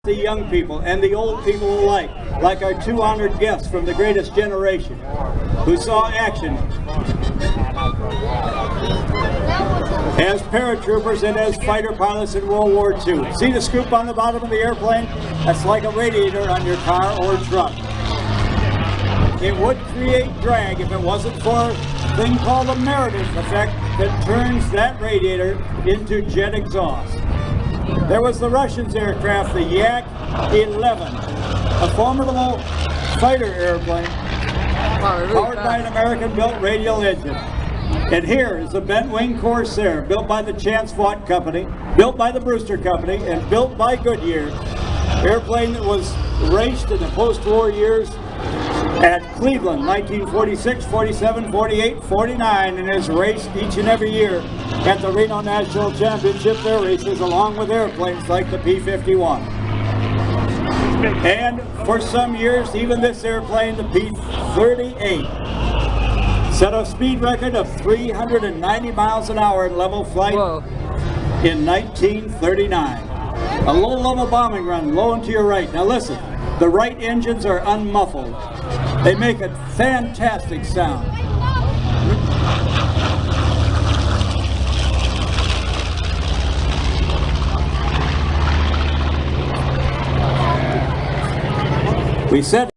the young people and the old people alike, like our two honored guests from the greatest generation, who saw action as paratroopers and as fighter pilots in World War II. See the scoop on the bottom of the airplane? That's like a radiator on your car or truck. It would create drag if it wasn't for a thing called the Meredith effect that turns that radiator into jet exhaust. There was the Russians' aircraft, the Yak-11, a formidable fighter airplane powered by an American-built radial engine. And here is the bent wing Corsair, built by the Chance Vought Company, built by the Brewster Company, and built by Goodyear. Airplane that was raced in the post-war years at Cleveland, 1946, 47, 48, 49, and is raced each and every year at the Reno National Championship Air Races, along with airplanes like the P-51. And for some years, even this airplane, the P-38, set a speed record of 390 miles an hour in level flight in 1939. A low-level bombing run, low and to your right. Now listen, the right engines are unmuffled. They make a fantastic sound. We said